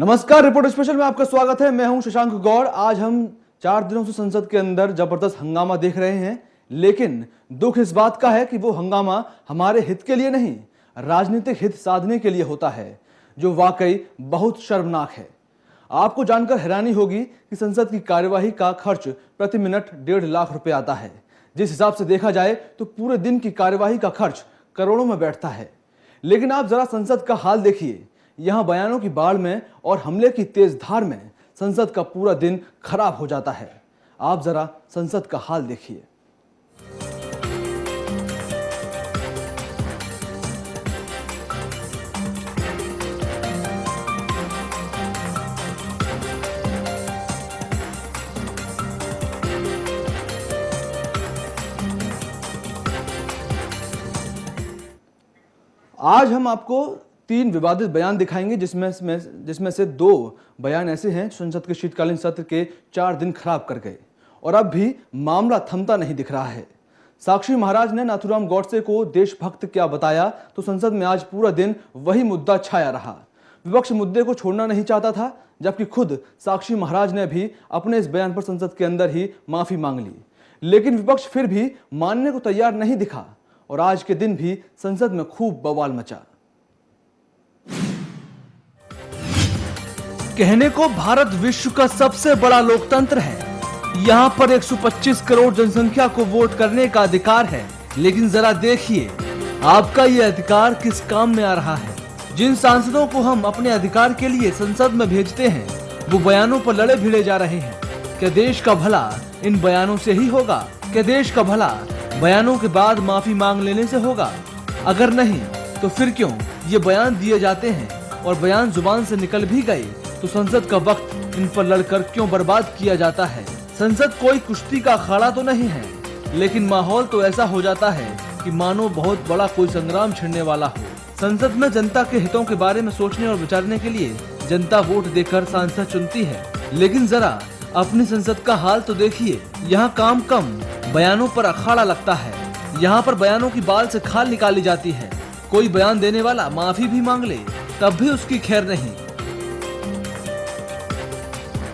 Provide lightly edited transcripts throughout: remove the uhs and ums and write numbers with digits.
नमस्कार, report special में आपका स्वागत है। मैं हूं शशांक गौड़। आज हम 4 दिनों से संसद के अंदर जबरदस्त हंगामा देख रहे हैं, लेकिन दुख इस बात का है कि वो हंगामा हमारे हित के लिए नहीं, राजनीतिक हित साधने के लिए होता है, जो वाकई बहुत शर्मनाक है। आपको जानकर हैरानी होगी कि संसद की कार्यवाही का खर्च प्रति मिनट 1.5 लाख रुपए आता है। जिस हिसाब से देखा जाए तो पूरे दिन की कार्यवाही का खर्च करोड़ों में बैठता है। लेकिन आप जरा संसद का हाल देखिए। यहां बयानों की बाढ़ में और हमले की तेज धार में संसद का पूरा दिन खराब हो जाता है। आप जरा संसद का हाल देखिए। आज हम आपको 3 विवादित बयान दिखाएंगे, जिसमें से 2 बयान ऐसे हैं संसद के शीतकालीन सत्र के 4 दिन खराब कर गए और अब भी मामला थमता नहीं दिख रहा है। साक्षी महाराज ने नाथूराम गॉडसे को देशभक्त क्या बताया, तो संसद में आज पूरा दिन वही मुद्दा छाया रहा। विपक्ष मुद्दे को छोड़ना नहीं चाहता था, जबकि खुद साक्षी महाराज ने भी अपने इस बयान पर संसद के अंदर ही माफी मांग ली। लेकिन विपक्ष फिर भी मानने को तैयार नहीं दिखा और आज के दिन भी संसद में खूब बवाल मचा। कहने को भारत विश्व का सबसे बड़ा लोकतंत्र है। यहाँ पर 125 करोड़ जनसंख्या को वोट करने का अधिकार है, लेकिन जरा देखिए आपका ये अधिकार किस काम में आ रहा है। जिन सांसदों को हम अपने अधिकार के लिए संसद में भेजते हैं, वो बयानों पर लड़े भिड़े जा रहे हैं। क्या देश का भला इन बयानों से ही होगा? क्या देश का भला बयानों के बाद माफी मांग लेने से होगा? अगर नहीं तो फिर क्यों ये बयान दिए जाते हैं, और बयान जुबान से निकल भी गए तो संसद का वक्त इन पर लड़कर क्यों बर्बाद किया जाता है? संसद कोई कुश्ती का अखाड़ा तो नहीं है, लेकिन माहौल तो ऐसा हो जाता है कि मानो बहुत बड़ा कोई संग्राम छिड़ने वाला हो। संसद में जनता के हितों के बारे में सोचने और विचारने के लिए जनता वोट देकर सांसद चुनती है, लेकिन जरा अपनी संसद का हाल तो देखिए। यहाँ काम कम बयानों पर अखाड़ा लगता है। यहाँ पर बयानों की बाल से खाल निकाली जाती है। कोई बयान देने वाला माफी भी मांग ले तब भी उसकी खैर नहीं।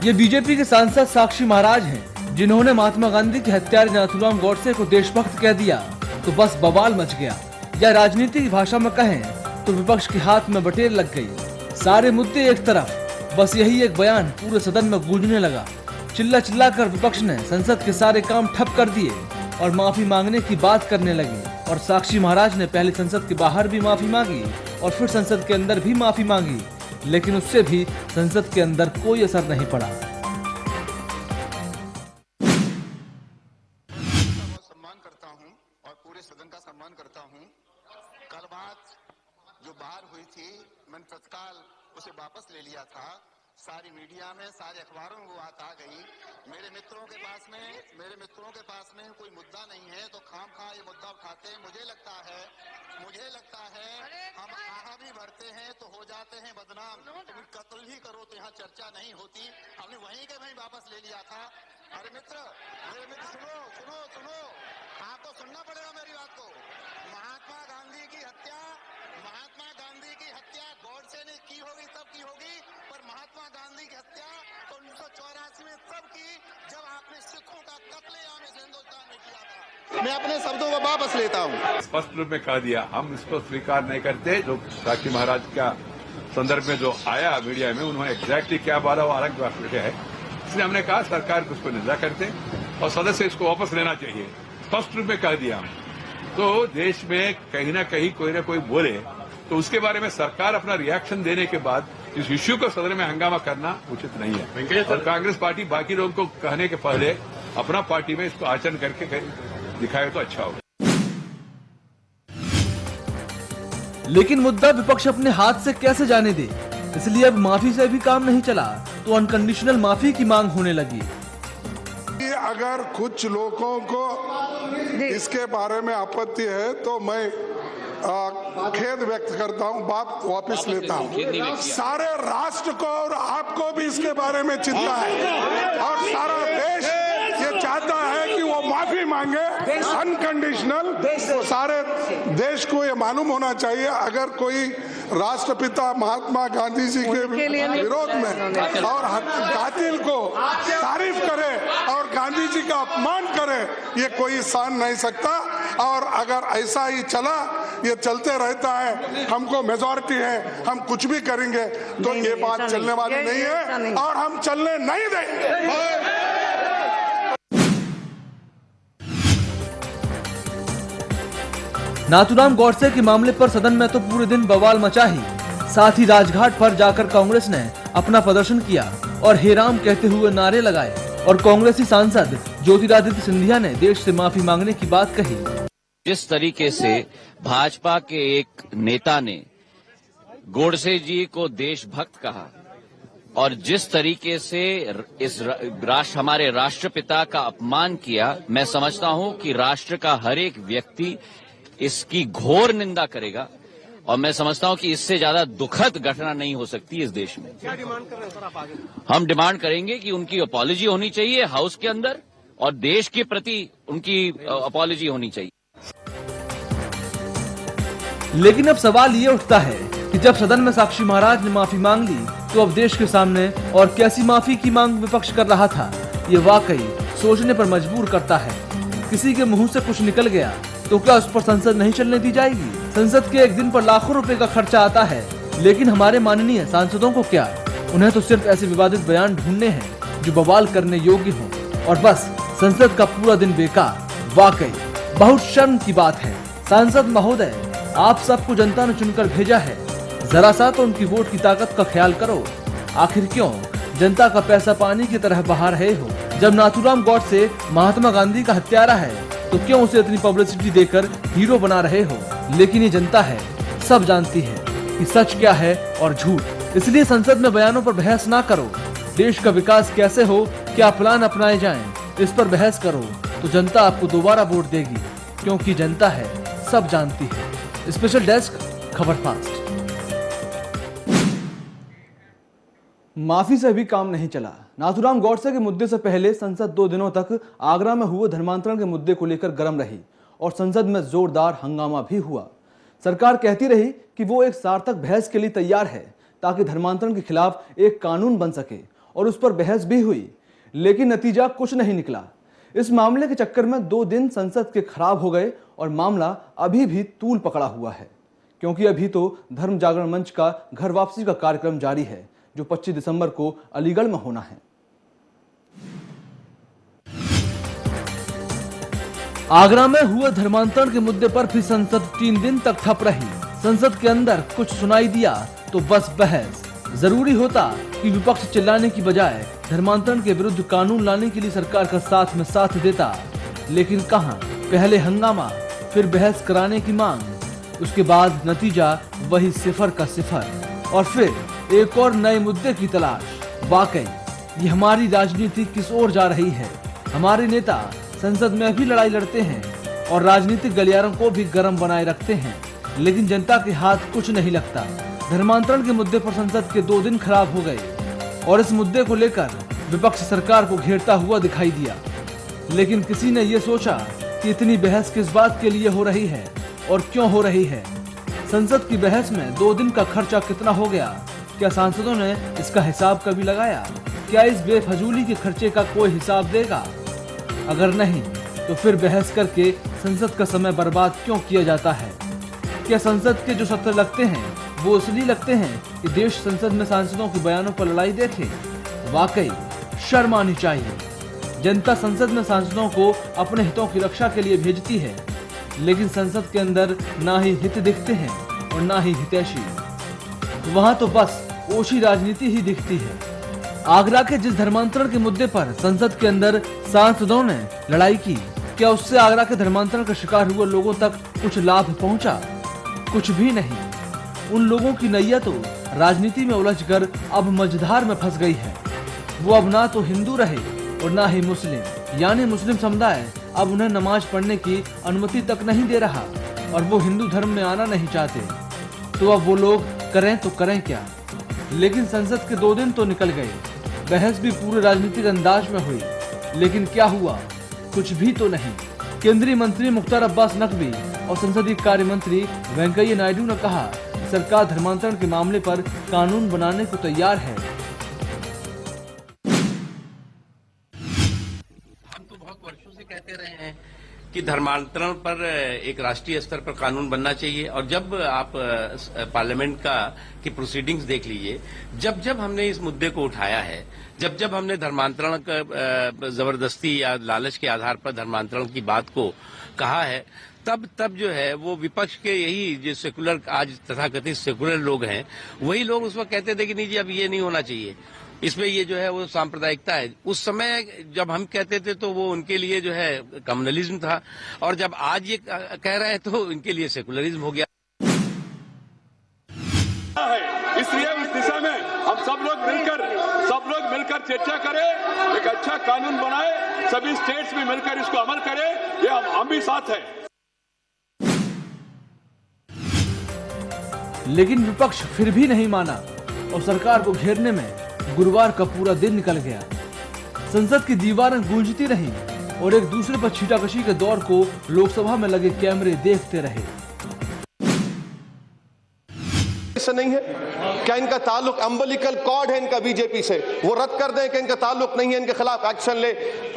ये बीजेपी के सांसद साक्षी महाराज हैं, जिन्होंने महात्मा गांधी के हत्यारे नाथूराम गॉडसे को देशभक्त कह दिया तो बस बवाल मच गया, या राजनीति की भाषा में कहें तो विपक्ष के हाथ में बटेर लग गई। सारे मुद्दे एक तरफ, बस यही एक बयान पूरे सदन में गूंजने लगा। चिल्ला चिल्ला कर विपक्ष ने संसद के सारे काम ठप कर दिए और माफी मांगने की बात करने लगी। और साक्षी महाराज ने पहले संसद के बाहर भी माफी मांगी और फिर संसद के अंदर भी माफी मांगी, लेकिन उससे भी संसद के अंदर कोई असर नहीं पड़ा। सम्मान करता हूं और पूरे सदन का सम्मान करता हूं। कल बात जो बाहर हुई थी, मैंने तत्काल उसे वापस ले लिया था। सारी मीडिया में, सारे अखबारों में वो बात आ गई। मेरे मित्रों के पास में कोई मुद्दा नहीं है तो खामखा ये मुद्दा उठाते हैं। मुझे लगता है हम आहा भी भरते हैं तो हो जाते हैं बदनाम। तुम कत्ल ही करो तो यहाँ चर्चा नहीं होती। हमने वहीं के वहीं वापस ले लिया था। अरे मेरे मित्र सुनो, आपको सुनना पड़ेगा मेरी बात को। महात्मा गांधी की हत्या गॉडसे ने की होगी तब की होगी, पर महात्मा गांधी की हत्या तो 1984 में तब की जब आपने सिखों का कत्लेआम इस हिंदुस्तान में किया था। मैं अपने शब्दों को वापस लेता हूँ। स्पष्ट रूप में कह दिया, हम इसको स्वीकार नहीं करते। जो साक्षी महाराज का संदर्भ में जो आया मीडिया में, उन्होंने एग्जैक्टली क्या बोला वो अलग विषय है। इसलिए हमने कहा सरकार को उसको निंदा करते और सदस्य इसको वापस लेना चाहिए। स्पष्ट रूप में कह दिया हम। तो देश में कहीं ना कहीं कोई ना कोई बोले तो उसके बारे में सरकार अपना रिएक्शन देने के बाद इस इश्यू को सदन में हंगामा करना उचित नहीं है। और कांग्रेस पार्टी बाकी लोगों को कहने के पहले अपना पार्टी में इसको आचरण करके दिखाए तो अच्छा होगा। लेकिन मुद्दा विपक्ष अपने हाथ से कैसे जाने दे, इसलिए अब माफी से भी काम नहीं चला तो अनकंडीशनल माफी की मांग होने लगी। अगर कुछ लोगों को इसके बारे में आपत्ति है तो मैं खेद व्यक्त करता हूं, बात वापस लेता हूं। सारे राष्ट्र को और आपको भी इसके बारे में चिंता है और सारा देश ये चाहता है कि वो माफी मांगे अनकंडीशनल। तो सारे देश को ये मालूम होना चाहिए, अगर कोई राष्ट्रपिता महात्मा गांधी जी के विरोध में और कातिल को तारीफ करे और गांधी जी का अपमान करे, ये कोई सहन नहीं सकता। और अगर ऐसा ही चला, ये चलते रहता है, हमको मेजॉरिटी है, हम कुछ भी करेंगे, तो ये बात चलने वाली नहीं है और हम चलने नहीं देंगे। नाथूराम गॉडसे के मामले पर सदन में तो पूरे दिन बवाल मचा ही, साथ ही राजघाट पर जाकर कांग्रेस ने अपना प्रदर्शन किया और हे राम कहते हुए नारे लगाए और कांग्रेसी सांसद ज्योतिरादित्य सिंधिया ने देश से माफी मांगने की बात कही। जिस तरीके से भाजपा के एक नेता ने गोडसे जी को देशभक्त कहा और जिस तरीके से इस हमारे राष्ट्रपिता का अपमान किया, मैं समझता हूं कि राष्ट्र का हर एक व्यक्ति इसकी घोर निंदा करेगा और मैं समझता हूं कि इससे ज्यादा दुखद घटना नहीं हो सकती इस देश में। क्या डिमांड कर रहे हैं सर आप आगे? हम डिमांड करेंगे कि उनकी अपॉलॉजी होनी चाहिए हाउस के अंदर और देश के प्रति उनकी अपॉलॉजी होनी चाहिए। लेकिन अब सवाल ये उठता है कि जब सदन में साक्षी महाराज ने माफी मांग ली, तो अब देश के सामने और कैसी माफी की मांग विपक्ष कर रहा था, ये वाकई सोचने पर मजबूर करता है। किसी के मुंह से कुछ निकल गया तो क्या उस पर संसद नहीं चलने दी जाएगी? संसद के एक दिन पर लाखों रुपए का खर्चा आता है, लेकिन हमारे माननीय सांसदों को क्या? उन्हें तो सिर्फ ऐसे विवादित बयान ढूंढने हैं जो बवाल करने योग्य हो और बस संसद का पूरा दिन बेकार। वाकई बहुत शर्म की बात है। सांसद महोदय, आप सबको जनता ने चुनकर भेजा है, जरा सा तो उनकी वोट की ताकत का ख्याल करो। आखिर क्यों जनता का पैसा पानी की तरह बहा रहे हो? जब नाथूराम गॉडसे महात्मा गांधी का हत्यारा है तो क्यों उसे इतनी पब्लिसिटी देकर हीरो बना रहे हो? लेकिन ये जनता है, सब जानती है कि सच क्या है और झूठ। इसलिए संसद में बयानों पर बहस ना करो। देश का विकास कैसे हो, क्या प्लान अपनाए जाएं, इस पर बहस करो तो जनता आपको दोबारा वोट देगी, क्योंकि जनता है, सब जानती है। स्पेशल डेस्क, खबर फास्ट। माफी से भी काम नहीं चला। नाथूराम गॉडसे के मुद्दे से पहले संसद 2 दिनों तक आगरा में हुए धर्मांतरण के मुद्दे को लेकर गर्म रही और संसद में जोरदार हंगामा भी हुआ। सरकार कहती रही कि वो एक सार्थक बहस के लिए तैयार है ताकि धर्मांतरण के खिलाफ एक कानून बन सके, और उस पर बहस भी हुई, लेकिन नतीजा कुछ नहीं निकला। इस मामले के चक्कर में 2 दिन संसद के खराब हो गए और मामला अभी भी तूल पकड़ा हुआ है, क्योंकि अभी तो धर्म जागरण मंच का घर वापसी का कार्यक्रम जारी है, जो 25 दिसंबर को अलीगढ़ में होना है। आगरा में हुए धर्मांतरण के मुद्दे पर भी संसद 3 दिन तक ठप रही। संसद के अंदर कुछ सुनाई दिया तो बस बहस। जरूरी होता कि विपक्ष चिल्लाने की बजाय धर्मांतरण के विरुद्ध कानून लाने के लिए सरकार का साथ में साथ देता, लेकिन कहां? पहले हंगामा, फिर बहस कराने की मांग, उसके बाद नतीजा वही सिफर का सिफर और फिर एक और नए मुद्दे की तलाश। वाकई ये हमारी राजनीति किस ओर जा रही है? हमारे नेता संसद में भी लड़ाई लड़ते हैं और राजनीतिक गलियारों को भी गर्म बनाए रखते हैं, लेकिन जनता के हाथ कुछ नहीं लगता। धर्मांतरण के मुद्दे पर संसद के 2 दिन खराब हो गए और इस मुद्दे को लेकर विपक्ष सरकार को घेरता हुआ दिखाई दिया, लेकिन किसी ने ये सोचा कि इतनी बहस किस बात के लिए हो रही है और क्यों हो रही है? संसद की बहस में 2 दिन का खर्चा कितना हो गया? क्या सांसदों ने इसका हिसाब कभी लगाया? क्या इस बेफजूली के खर्चे का कोई हिसाब देगा? अगर नहीं तो फिर बहस करके संसद का समय बर्बाद क्यों किया जाता है? क्या संसद के जो सत्र लगते हैं वो इसलिए लगते हैं कि देश संसद में सांसदों के बयानों पर लड़ाई देखे? वाकई शर्म आनी चाहिए। जनता संसद में सांसदों को अपने हितों की रक्षा के लिए भेजती है, लेकिन संसद के अंदर ना ही हित दिखते हैं और ना ही हितैषी। वहां तो बस ओछी राजनीति ही दिखती है। आगरा के जिस धर्मांतरण के मुद्दे पर संसद के अंदर सांसदों ने लड़ाई की, क्या उससे आगरा के धर्मांतरण का शिकार हुए लोगों तक कुछ लाभ पहुंचा? कुछ भी नहीं। उन लोगों की नैया तो राजनीति में उलझकर अब मझधार में फंस गई है। वो अब ना तो हिंदू रहे और ना ही मुस्लिम, यानी मुस्लिम समुदाय अब उन्हें नमाज पढ़ने की अनुमति तक नहीं दे रहा और वो हिंदू धर्म में आना नहीं चाहते। तो अब वो लोग करें तो करें क्या? लेकिन संसद के 2 दिन तो निकल गए, बहस भी पूरे राजनीतिक अंदाज में हुई, लेकिन क्या हुआ? कुछ भी तो नहीं। केंद्रीय मंत्री मुख्तार अब्बास नकवी और संसदीय कार्य मंत्री वेंकैया नायडू ने कहा सरकार धर्मांतरण के मामले पर कानून बनाने को तैयार है। हम तो बहुत वर्षों से कहते रहे हैं कि धर्मांतरण पर एक राष्ट्रीय स्तर पर कानून बनना चाहिए। और जब आप पार्लियामेंट की प्रोसीडिंग्स देख लीजिए, जब हमने इस मुद्दे को उठाया है, जब हमने धर्मांतरण का जबरदस्ती या लालच के आधार पर धर्मांतरण की बात को कहा है, तब जो है वो विपक्ष के यही जो सेकुलर आज तथाकथित सेकुलर लोग हैं, वही लोग उस वक्त कहते थे कि नहीं जी अब ये नहीं होना चाहिए, इसमें ये जो है वो सांप्रदायिकता है। उस समय जब हम कहते थे तो वो उनके लिए जो है कम्युनलिज्म था, और जब आज ये कह रहे हैं तो इनके लिए सेकुलरिज्म हो गया। इसलिए उस दिशा में हम सब लोग मिलकर चर्चा करें, एक अच्छा कानून बनाए, सभी स्टेट्स में मिलकर इसको अमल करें, ये हम भी साथ हैं। लेकिन विपक्ष फिर भी नहीं माना और सरकार को घेरने में गुरुवार का पूरा दिन निकल गया। संसद की दीवारें गूंजती रहीं और एक दूसरे पर छीटाकशी के दौर को लोकसभा में लगे कैमरे देखते रहे। नहीं है क्या इनका ताल्लुक अम्बिलिकल कॉर्ड है इनका बीजेपी से, वो रद्द कर दें कि इनका ताल्लुक नहीं है, इनके खिलाफ एक्शन ले।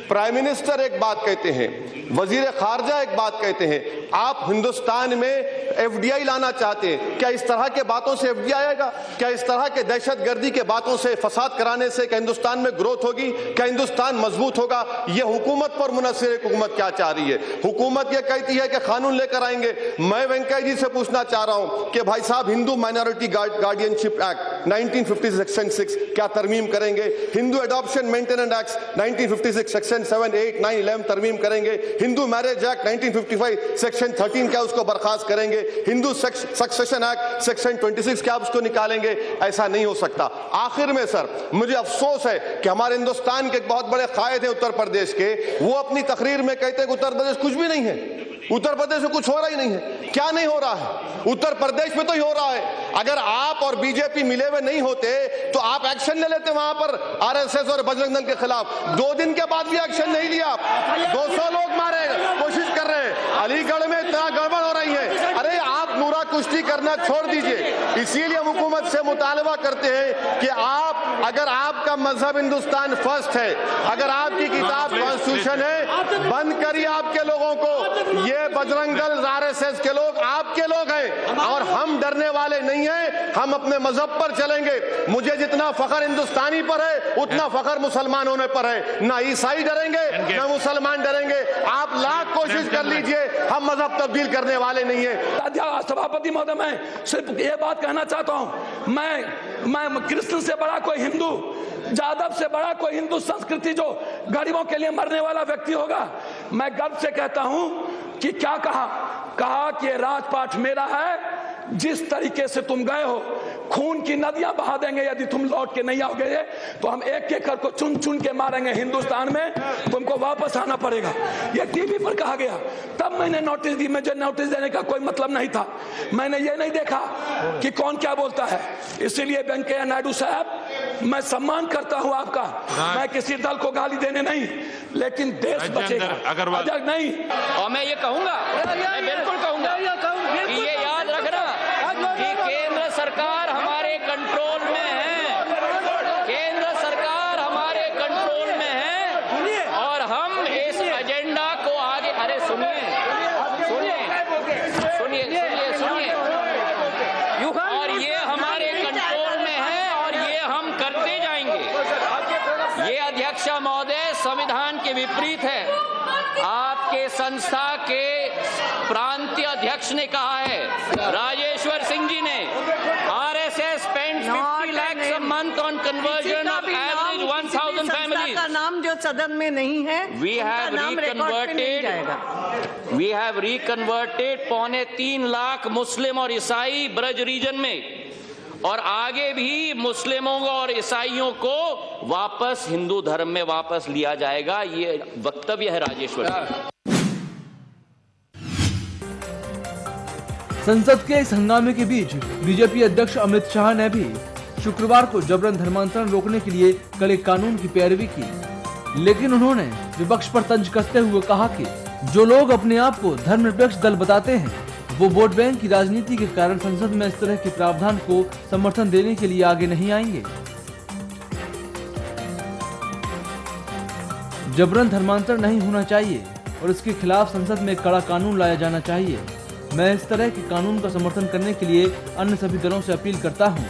प्राइम मिनिस्टर एक बात कहते हैं, वजीर खारजा एक बात कहते हैं, आप हिंदुस्तान में एफडीआई लाना चाहते हैं। क्या इस तरह के बातों से एफडीआई आएगा? क्या इस तरह के दहशतगर्दी के बातों से, फसाद कराने से क्या हिंदुस्तान में ग्रोथ होगी? क्या हिंदुस्तान मजबूत होगा? ये हुकूमत पर मुनस्सिर हुकूमत क्या चाह रही है? हुकूमत ये कहती है कि कानून लेकर आएंगे। मैं वेंकैया जी से पूछना चाह रहा हूं कि भाई साहब, Hindu minority guardianship act 1956 section 6 क्या तरमीम करेंगे? Hindu adoption maintenance act 1956 section 7, 8, 9, 11 तरमीम करेंगे? हिंदू मैरिज एक्ट 1955 सेक्शन 13 क्या उसको बर्खास्त करेंगे? हिंदू सक्सेशन एक्ट सेक्शन 26 क्या आप उसको निकालेंगे? ऐसा नहीं हो सकता। आखिर में सर, मुझे अफसोस है कि हमारे हिंदुस्तान के एक बहुत बड़े कायद हैं उत्तर प्रदेश के, वो अपनी तकरीर में कहते हैं कि उत्तर प्रदेश कुछ भी नहीं है, उत्तर प्रदेश में कुछ हो रहा ही नहीं है। क्या नहीं हो रहा है? उत्तर प्रदेश में तो ही हो रहा है। अगर आप और बीजेपी मिले हुए नहीं होते तो आप एक्शन ले लेते वहां पर आरएसएस और बजरंग दल के खिलाफ। 2 दिन के बाद भी एक्शन नहीं लिया। 200 लोग मारे, कोशिश कर रहे हैं। अलीगढ़ में इतना गड़बड़ हो रही है। अरे आप नूरा कुश्ती करना छोड़ दीजिए। इसीलिए हम हुकूमत से मुतालबा करते हैं कि आप, अगर आपका मजहब हिंदुस्तान फर्स्ट है, अगर आपकी किताब कॉन्स्टिट्यूशन है, बंद करिए आपके लोगों को। ये बजरंग दल, आरएसएस के लोग आपके लोग हैं और हम डरने वाले नहीं हैं। हम अपने मजहब पर चलेंगे। मुझे जितना फख्र हिंदुस्तानी पर है उतना फख्र मुसलमान होने पर है। ना ईसाई डरेंगे ना मुसलमान डरेंगे। आप लाख कोशिश कर लीजिए, हम मजहब तब्दील करने वाले नहीं है। सभापति महोदय, मैं सिर्फ ये बात कहना चाहता हूं, मैं कृष्ण से बड़ा कोई हिंदू, जादव से बड़ा कोई हिंदू संस्कृति जो गरीबों के लिए मरने वाला व्यक्ति होगा, मैं गर्व से कहता हूं कि क्या कहा कि राजपाट मेरा है। जिस तरीके से तुम गए हो, खून की नदियां बहा देंगे यदि तुम लौट के नहीं आओगे, तो हम एक एक को चुन चुन के मारेंगे हिंदुस्तान में, तुमको वापस आना पड़ेगा। ये टीवी पर कहा गया, तब मैंने नोटिस दी। मुझे नोटिस देने का कोई मतलब नहीं था, मैंने ये नहीं देखा कि कौन क्या बोलता है। इसीलिए वेंकैया नायडू साहब, मैं सम्मान करता हूं आपका, मैं किसी दल को गाली देने नहीं, लेकिन देश बचेगा अगर नहीं। और मैं ये कहूंगा, मैं बिल्कुल कहूंगा कि ये याद रखना कि केंद्र सरकार हमारे कंट्रोल में है, केंद्र सरकार हमारे कंट्रोल में है और हम इस एजेंडा को आगे, अरे सुनिए, और ये हमारे कंट्रोल में है और ये हम करते जाएंगे। ये अध्यक्ष महोदय संविधान के विपरीत है। आपके संस्था के प्रांतीय अध्यक्ष ने कहा है, राजेश्वर सिंह जी ने, RSS spends 50 lakhs a month on conversion of average 1000 families. का नाम जो सदन में नहीं है, we have reconverted 3.25 लाख मुस्लिम और ईसाई ब्रज रीजन में, और आगे भी मुस्लिमों और ईसाइयों को वापस हिंदू धर्म में वापस लिया जाएगा। ये वक्तव्य है राजेश्वर सिंह। संसद के इस हंगामे के बीच बीजेपी अध्यक्ष अमित शाह ने भी शुक्रवार को जबरन धर्मांतरण रोकने के लिए कड़े कानून की पैरवी की, लेकिन उन्होंने विपक्ष पर तंज कसते हुए कहा कि जो लोग अपने आप को धर्मनिरपेक्ष दल बताते हैं वो वोट बैंक की राजनीति के कारण संसद में इस तरह के प्रावधान को समर्थन देने के लिए आगे नहीं आएंगे। जबरन धर्मांतरण नहीं होना चाहिए और इसके खिलाफ संसद में कड़ा कानून लाया जाना चाहिए। मैं इस तरह के कानून का समर्थन करने के लिए अन्य सभी दलों से अपील करता हूं,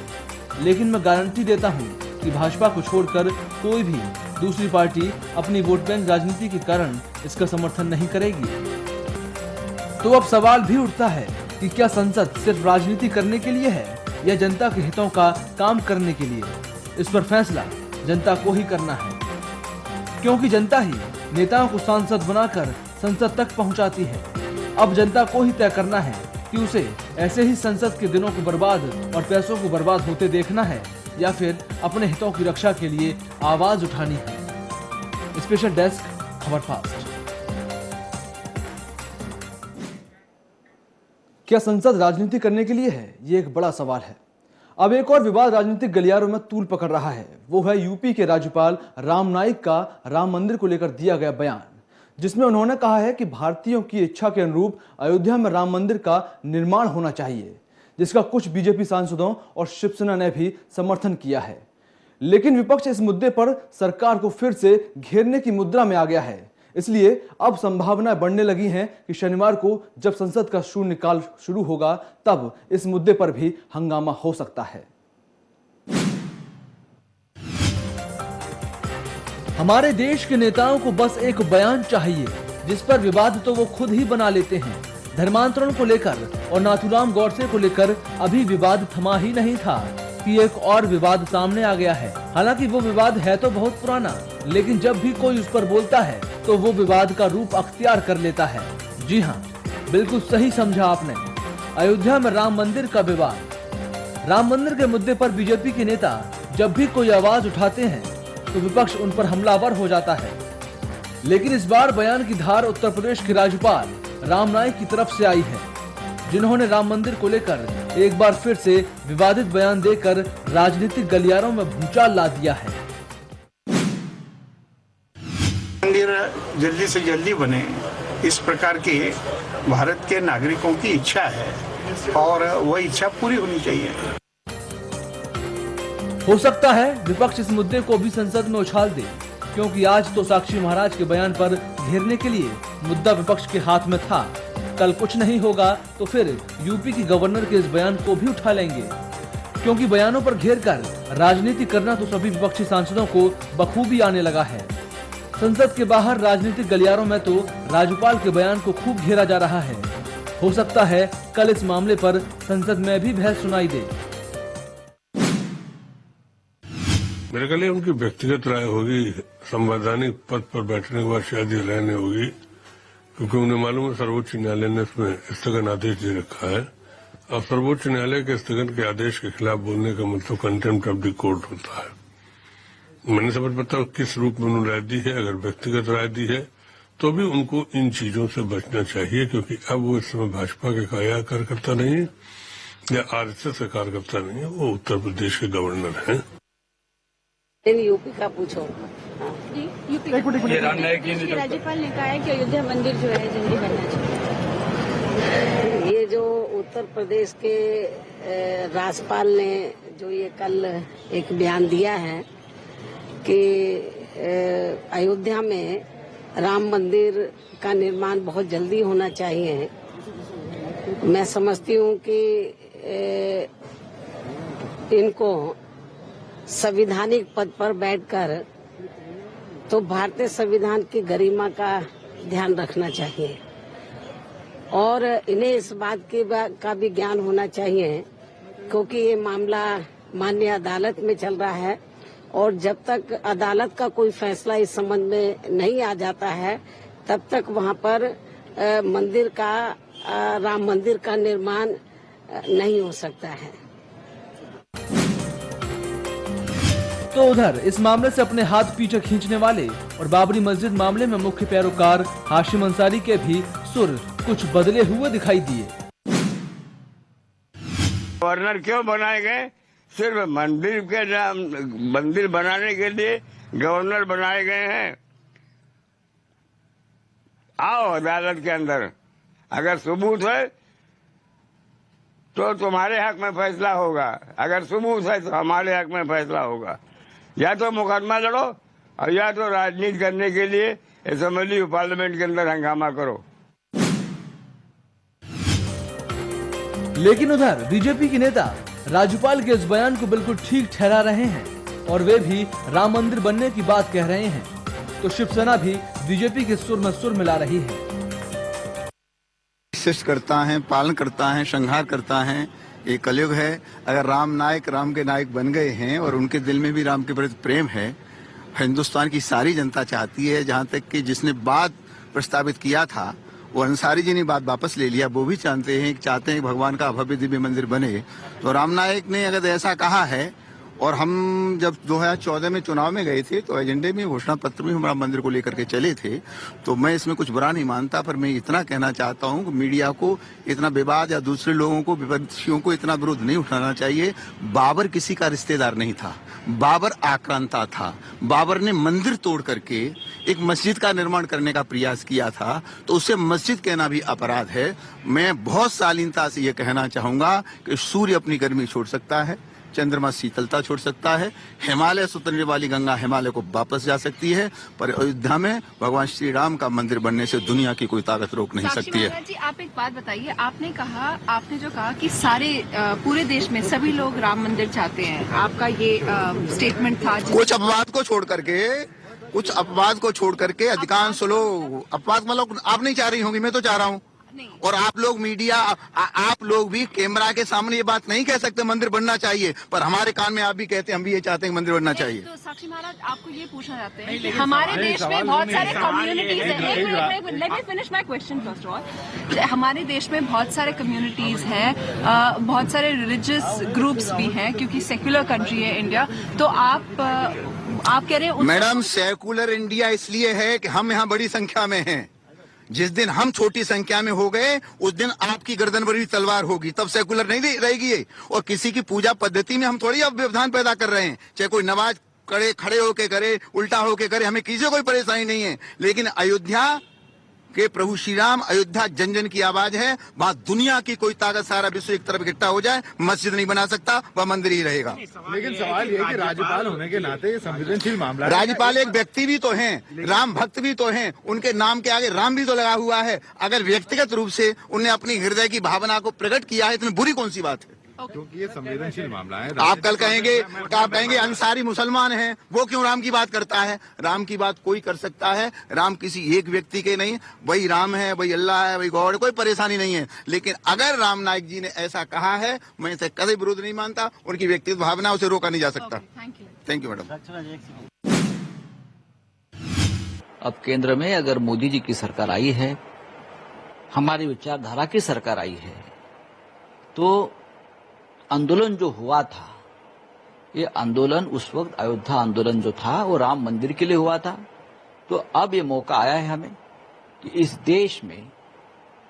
लेकिन मैं गारंटी देता हूं कि भाजपा को छोड़कर कोई भी दूसरी पार्टी अपनी वोट बैंक राजनीति के कारण इसका समर्थन नहीं करेगी। तो अब सवाल भी उठता है कि क्या संसद सिर्फ राजनीति करने के लिए है या जनता के हितों का काम करने के लिए? इस पर फैसला जनता को ही करना है, क्योंकि जनता ही नेताओं को सांसद बनाकर संसद तक पहुंचाती है। अब जनता को ही तय करना है कि उसे ऐसे ही संसद के दिनों को बर्बाद और पैसों को बर्बाद होते देखना है या फिर अपने हितों की रक्षा के लिए आवाज उठानी है। स्पेशल डेस्क, खबर फास्ट। क्या संसद राजनीति करने के लिए है? ये एक बड़ा सवाल है। अब एक और विवाद राजनीतिक गलियारों में तूल पकड़ रहा है। वो है यूपी के राज्यपाल राम नाईक का राम मंदिर को लेकर दिया गया बयान, जिसमें उन्होंने कहा है कि भारतीयों की इच्छा के अनुरूप अयोध्या में राम मंदिर का निर्माण होना चाहिए, जिसका कुछ बीजेपी सांसदों और शिवसेना ने भी समर्थन किया है। लेकिन विपक्ष इस मुद्दे पर सरकार को फिर से घेरने की मुद्रा में आ गया है। इसलिए अब संभावनाएं बढ़ने लगी हैं कि शनिवार को जब संसद का शून्यकाल शुरू होगा तब इस मुद्दे पर भी हंगामा हो सकता है। हमारे देश के नेताओं को बस एक बयान चाहिए जिस पर विवाद तो वो खुद ही बना लेते हैं। धर्मांतरण को लेकर और नाथूराम गौडसे को लेकर अभी विवाद थमा ही नहीं था कि एक और विवाद सामने आ गया है। हालांकि वो विवाद है तो बहुत पुराना, लेकिन जब भी कोई उस पर बोलता है तो वो विवाद का रूप अख्तियार कर लेता है। जी हाँ, बिल्कुल सही समझा आपने। अयोध्या में राम मंदिर का विवाद। राम मंदिर के मुद्दे पर बीजेपी के नेता जब भी कोई आवाज उठाते हैं तो विपक्ष उन पर हमलावर हो जाता है। लेकिन इस बार बयान की धार उत्तर प्रदेश के राज्यपाल राम नाईक की तरफ से आई है, जिन्होंने राम मंदिर को लेकर एक बार फिर से विवादित बयान देकर राजनीतिक गलियारों में भूचाल ला दिया है। मंदिर जल्दी से जल्दी बने, इस प्रकार की भारत के नागरिकों की इच्छा है और वह इच्छा पूरी होनी चाहिए। हो सकता है विपक्ष इस मुद्दे को भी संसद में उछाल दे, क्योंकि आज तो साक्षी महाराज के बयान पर घेरने के लिए मुद्दा विपक्ष के हाथ में था। कल कुछ नहीं होगा तो फिर यूपी की गवर्नर के इस बयान को भी उठा लेंगे, क्योंकि बयानों पर घेरकर राजनीति करना तो सभी विपक्षी सांसदों को बखूबी आने लगा है। संसद के बाहर राजनीतिक गलियारों में तो राज्यपाल के बयान को खूब घेरा जा रहा है। हो सकता है कल इस मामले पर संसद में भी बहस सुनाई दे। मेरे ख्याल उनकी व्यक्तिगत राय होगी, संवैधानिक पद पर बैठने के बाद शायद ये रहने होगी, क्योंकि उन्हें मालूम है सर्वोच्च न्यायालय ने इसमें स्थगन आदेश दे रखा है। अब सर्वोच्च न्यायालय के स्थगन के आदेश के खिलाफ बोलने का मतलब कंटेम्प्ट ऑफ द कोर्ट होता है। मैंने समझ पाता किस रूप में उन्होंने राय दी है। अगर व्यक्तिगत राय दी है तो भी उनको इन चीजों से बचना चाहिए, क्योंकि अब वो इस समय भाजपा के कार्यकर्ता नहीं है या आरएसएस के कार्यकर्ता नहीं है, वो उत्तर प्रदेश के गवर्नर हैं। यूपी का पूछो। राज्यपाल ने कहा है कि अयोध्या मंदिर जो है जल्दी बनना चाहिए। ये जो उत्तर प्रदेश के राज्यपाल ने जो ये कल एक बयान दिया है कि अयोध्या में राम मंदिर का निर्माण बहुत जल्दी होना चाहिए, मैं समझती हूँ कि इनको संवैधानिक पद पर बैठकर तो भारतीय संविधान की गरिमा का ध्यान रखना चाहिए और इन्हें इस बात का भी ज्ञान होना चाहिए, क्योंकि ये मामला माननीय अदालत में चल रहा है और जब तक अदालत का कोई फैसला इस संबंध में नहीं आ जाता है तब तक वहां पर राम मंदिर का निर्माण नहीं हो सकता है। तो उधर इस मामले से अपने हाथ पीछे खींचने वाले और बाबरी मस्जिद मामले में मुख्य पैरोकार हाशिम अंसारी के भी सुर कुछ बदले हुए दिखाई दिए। गवर्नर क्यों बनाए गए? सिर्फ मंदिर बनाने के लिए गवर्नर बनाए गए हैं। आओ अदालत के अंदर, अगर सबूत है तो तुम्हारे हक में फैसला होगा, अगर सुबह से तो हमारे हक में फैसला होगा। या तो मुकदमा लड़ो और या तो राजनीति करने के लिए असेंबली पार्लियामेंट के अंदर हंगामा करो। लेकिन उधर बीजेपी के नेता राज्यपाल के इस बयान को बिल्कुल ठीक ठहरा रहे हैं और वे भी राम मंदिर बनने की बात कह रहे हैं, तो शिवसेना भी बीजेपी के सुर में सुर मिला रही है। शिष्ट करता है, पालन करता है, संहार करता है, ये कलयुग है। अगर राम नायक राम के नायक बन गए हैं और उनके दिल में भी राम के प्रति प्रेम है, हिंदुस्तान की सारी जनता चाहती है, जहां तक कि जिसने बात प्रस्तावित किया था वो अंसारी जी ने बात वापस ले लिया, वो भी चाहते हैं कि भगवान का भव्य दिव्य मंदिर बने। तो राम नायक ने अगर ऐसा कहा है, और हम जब 2014 में चुनाव में गए थे तो एजेंडे में घोषणा पत्र में राम मंदिर को लेकर के चले थे, तो मैं इसमें कुछ बुरा नहीं मानता, पर मैं इतना कहना चाहता हूं कि मीडिया को इतना विवाद या दूसरे लोगों को, विपक्षियों को इतना विरोध नहीं उठाना चाहिए। बाबर किसी का रिश्तेदार नहीं था, बाबर आक्रांता था। बाबर ने मंदिर तोड़ करके एक मस्जिद का निर्माण करने का प्रयास किया था, तो उसे मस्जिद कहना भी अपराध है। मैं बहुत शालीनता से यह कहना चाहूंगा कि सूर्य अपनी गर्मी छोड़ सकता है, चंद्रमा शीतलता छोड़ सकता है, हिमालय से उतरने वाली गंगा हिमालय को वापस जा सकती है, पर अयोध्या में भगवान श्री राम का मंदिर बनने से दुनिया की कोई ताकत रोक नहीं सकती है। जी, आप एक बात बताइए, आपने जो कहा कि सारे पूरे देश में सभी लोग राम मंदिर चाहते हैं, आपका ये स्टेटमेंट था। कुछ अपवाद को छोड़ करके अधिकांश लोग, अपवाद मतलब आप नहीं चाह रही होंगी, मैं तो चाह रहा हूँ। और आप लोग मीडिया, आप लोग भी कैमरा के सामने ये बात नहीं कह सकते मंदिर बनना चाहिए, पर हमारे कान में आप भी कहते हैं हम भी ये चाहते हैं मंदिर बनना चाहिए। तो साक्षी महाराज, आपको ये पूछना चाहते हैं कि हमारे देश में बहुत सारे कम्युनिटीज हैं। Let me finish my question first of all. हमारे देश में बहुत सारे कम्युनिटीज हैं, बहुत सारे रिलीजियस ग्रुप्स भी हैं, क्योंकि सेक्युलर कंट्री है इंडिया। तो आप कह रहे हैं मैडम, सेक्युलर इंडिया इसलिए है कि हम यहाँ बड़ी संख्या में हैं। जिस दिन हम छोटी संख्या में हो गए उस दिन आपकी गर्दन पर भी तलवार होगी, तब सेकुलर नहीं रहेगी ये। और किसी की पूजा पद्धति में हम थोड़ी अब व्यवधान पैदा कर रहे हैं, चाहे कोई नमाज खड़े होके करे, उल्टा होके करे, हमें किसी को कोई परेशानी नहीं है। लेकिन अयोध्या के प्रभु श्री राम, अयोध्या जन जन की आवाज है, वहाँ दुनिया की कोई ताकत, सारा विश्व एक तरफ इकट्ठा हो जाए, मस्जिद नहीं बना सकता, वह मंदिर ही रहेगा। लेकिन सवाल ये है कि राज्यपाल होने के नाते ये संवेदनशील मामला है। राज्यपाल एक व्यक्ति भी तो हैं, राम भक्त भी तो हैं, उनके नाम के आगे राम भी तो लगा हुआ है। अगर व्यक्तिगत रूप से उन्हें अपनी हृदय की भावना को प्रकट किया है, इतनी बुरी कौन सी बात है? क्योंकि ये संवेदनशील मामला है। आप कल कहेंगे अंसारी मुसलमान हैं, वो क्यों राम की बात करता है? राम की बात कोई कर सकता है, राम किसी एक व्यक्ति के नहीं, वही राम है, वही अल्लाह है, वही गॉड, कोई परेशानी नहीं है। लेकिन अगर राम नायक जी ने ऐसा कहा है, मैं इसे कभी विरोध नहीं मानता। उनकी व्यक्तिगत भावना, उसे रोका नहीं जा सकता। Thank you madam. अब केंद्र में अगर मोदी जी की सरकार आई है, हमारी विचारधारा की सरकार आई है, तो आंदोलन जो हुआ था, ये आंदोलन उस वक्त अयोध्या आंदोलन जो था वो राम मंदिर के लिए हुआ था। तो अब ये मौका आया है हमें कि इस देश में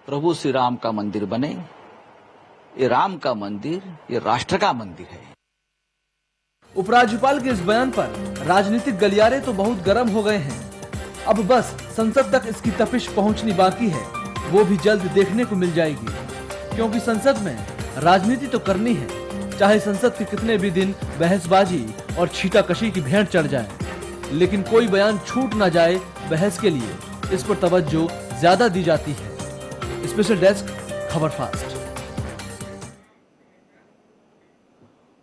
प्रभु श्री राम का मंदिर बने। ये राम का मंदिर, ये राष्ट्र का मंदिर है। उपराज्यपाल के इस बयान पर राजनीतिक गलियारे तो बहुत गर्म हो गए हैं। अब बस संसद तक इसकी तपिश पहुंचनी बाकी है, वो भी जल्द देखने को मिल जाएगी, क्योंकि संसद में राजनीति तो करनी है, चाहे संसद के कितने भी दिन बहसबाजी और छीटाकशी की भेंट चढ़ जाए, लेकिन कोई बयान छूट ना जाए बहस के लिए, इस पर तवज्जो ज्यादा दी जाती है। स्पेशल डेस्क, खबर फास्ट।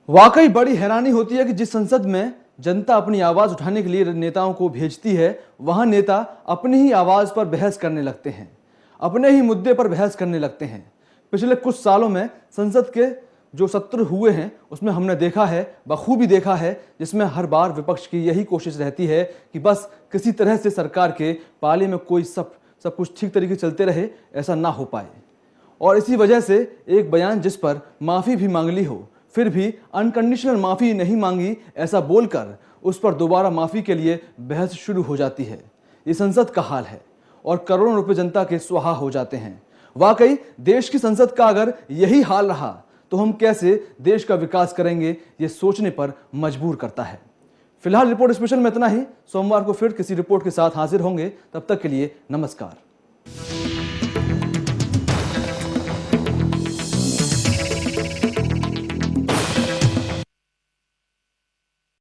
वाकई बड़ी हैरानी होती है कि जिस संसद में जनता अपनी आवाज उठाने के लिए नेताओं को भेजती है, वहां नेता अपनी ही आवाज पर बहस करने लगते हैं, अपने ही मुद्दे पर बहस करने लगते हैं। पिछले कुछ सालों में संसद के जो सत्र हुए हैं उसमें हमने देखा है, बखूबी देखा है, जिसमें हर बार विपक्ष की यही कोशिश रहती है कि बस किसी तरह से सरकार के पाले में कोई सब कुछ ठीक तरीके से चलते रहे, ऐसा ना हो पाए। और इसी वजह से एक बयान जिस पर माफ़ी भी मांग ली हो, फिर भी अनकंडीशनल माफ़ी नहीं मांगी, ऐसा बोलकर उस पर दोबारा माफ़ी के लिए बहस शुरू हो जाती है। ये संसद का हाल है और करोड़ों रुपए जनता के स्वाहा हो जाते हैं। वाकई देश की संसद का अगर यही हाल रहा तो हम कैसे देश का विकास करेंगे, ये सोचने पर मजबूर करता है। फिलहाल रिपोर्ट स्पेशल में इतना ही। सोमवार को फिर किसी रिपोर्ट के साथ हाजिर होंगे, तब तक के लिए नमस्कार।